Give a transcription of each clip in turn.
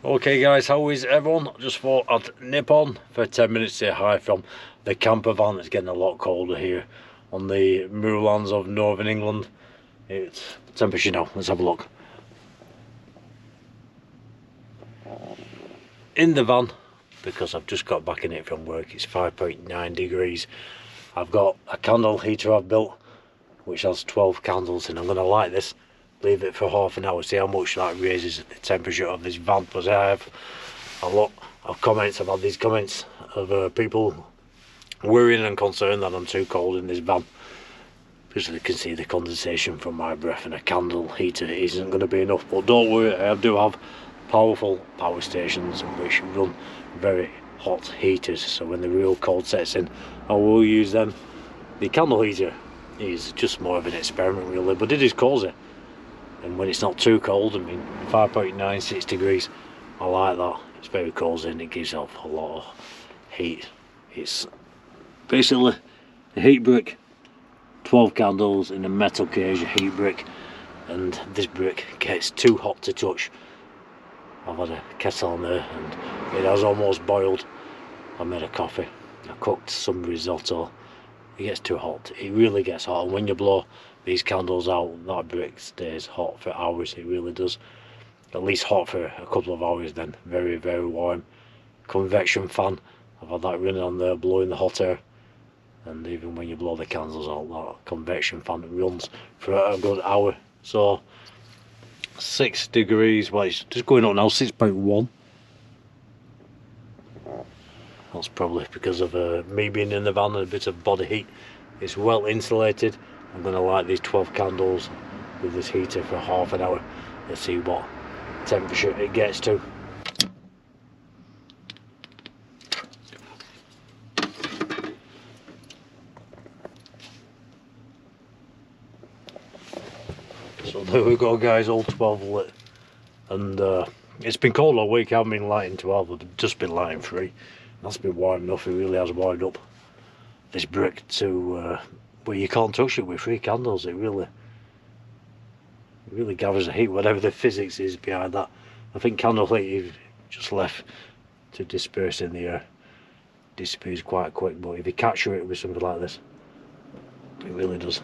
Okay guys, how is everyone? Just thought I'd nip on for 10 minutes to say hi from the camper van. It's getting a lot colder here on the moorlands of northern England. It's temperature now, let's have a look. In the van, because I've just got back in it from work, it's 5.9 degrees. I've got a candle heater I've built which has 12 candles, and I'm going to light this, leave it for half an hour, see how much that raises the temperature of this van. Because I have a lot of comments, I've had these comments of people worrying and concerned that I'm too cold in this van, because they can see the condensation from my breath, and a candle heater isn't going to be enough. But don't worry, I do have powerful power stations which run very hot heaters, so when the real cold sets in I will use them. The candle heater is just more of an experiment really, but it is cosy, and when it's not too cold, I mean 5.9, 6 degrees, I like that. It's very cosy and it gives off a lot of heat. It's basically a heat brick, 12 candles in a metal cage, a heat brick, and this brick gets too hot to touch. I've had a kettle on there and it has almost boiled. I made a coffee, I cooked some risotto. It gets too hot, it really gets hot, and when you blow these candles out, that brick stays hot for hours. It really does, at least hot for a couple of hours, then very warm. Convection fan, I've had that running on there blowing the hot air, and even when you blow the candles out, that convection fan runs for a good hour. So 6 degrees, well it's just going up now, 6.1. That's probably because of me being in the van and a bit of body heat. It's well insulated. I'm going to light these 12 candles with this heater for half an hour. Let's see what temperature it gets to. So there we go guys, all 12 lit. And it's been cold all week. I haven't been lighting 12, I've just been lighting 3. That's been warm enough. It really has warmed up this brick to where you can't touch it with 3 candles. It really gathers the heat, whatever the physics is behind that. I think candle heat you've just left to disperse in the air disappears quite quick, but if you capture it with something like this, it really does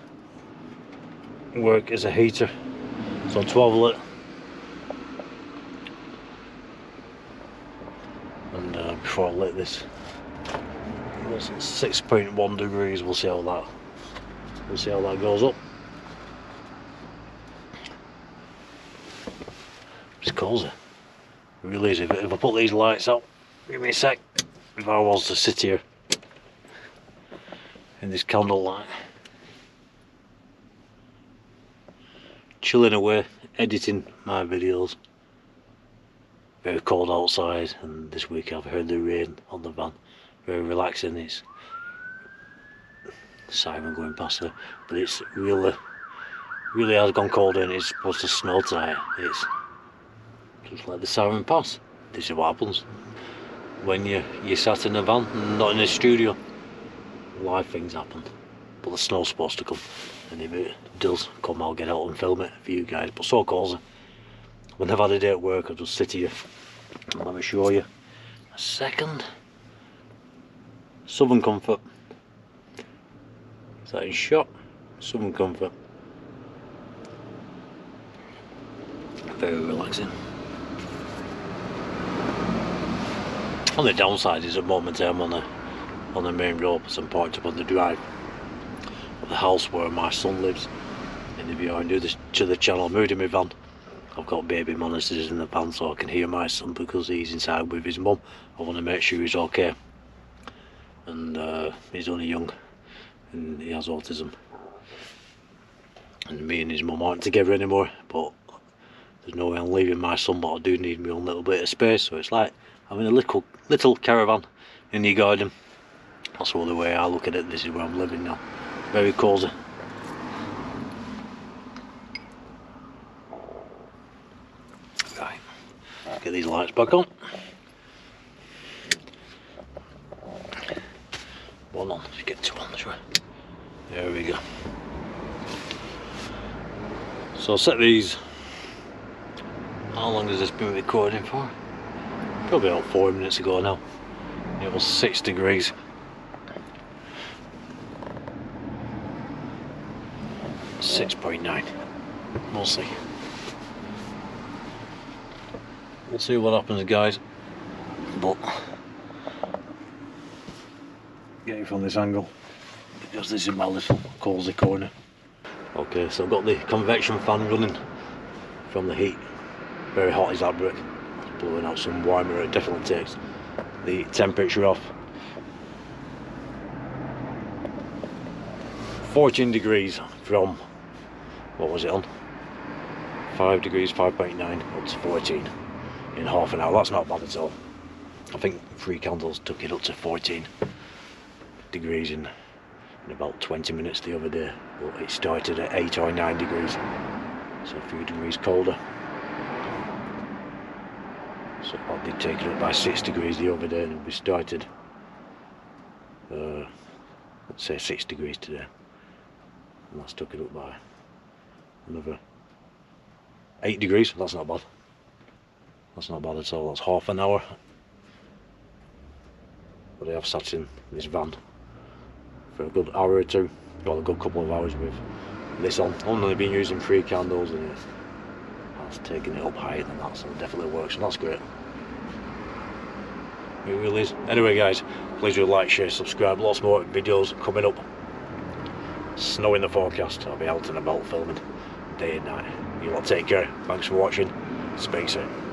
work as a heater. So 12 lit. And before I lit this, it was 6.1 degrees. We'll see how that goes up. It's cozy, it really is. If I put these lights out, give me a sec. If I was to sit here in this candle light, chilling away, editing my videos. Very cold outside, and this week I've heard the rain on the van. Very relaxing. It's siren going past there, but it's really has gone colder, and it's supposed to snow tonight. It's just let the siren pass. This is what happens when you sat in a van and not in a studio. Live things happen, but the snow's supposed to come, and if it does come, I'll get out and film it for you guys. But so cozy. When I've had a day at work, I'll just sit here and let me show you a second. Southern Comfort. Is that in shot? Southern Comfort. Very relaxing. On the downside is at the moment I'm on the main road, as I'm pointing up on the drive of the house where my son lives. And if you're new to the channel, I'm moving my van. I've got baby monitors in the van so I can hear my son because he's inside with his mum. I want to make sure he's okay, and he's only young and he has autism, and me and his mum aren't together anymore, but there's no way I'm leaving my son, but I do need my own little bit of space. So it's like having a little caravan in your garden. That's all the way I look at it. This is where I'm living now. Very cosy. Right, get these lights back on. One on, let's get 2 on this way. There we go. So I'll set these. How long has this been recording for? probably about 4 minutes ago now. It was 6 degrees. .9. We'll see. We'll see what happens, guys. But get it from this angle because this is my little cosy corner. Okay, so I've got the convection fan running from the heat. Very hot is that brick. It's blowing out some warmer. It definitely takes the temperature off. 14 degrees from, what was it on? 5 degrees, 5.9 up to 14 in half an hour. That's not bad at all. I think 3 candles took it up to 14 degrees in about 20 minutes the other day, but it started at 8 or 9 degrees, so a few degrees colder. So I did take it up by 6 degrees the other day, and we started let's say 6 degrees today, and that's took it up by another 8 degrees. That's not bad. That's not bad at all. That's half an hour. But I have sat in this van for a good hour or two. Got a good couple of hours with this on. I've only been using 3 candles, and that's taking it up higher than that, so it definitely works, and that's great. It really is. Anyway, guys, please do like, share, subscribe. Lots more videos coming up. Snow in the forecast. I'll be out and about filming day and night. You lot take care. Thanks for watching. Speak soon.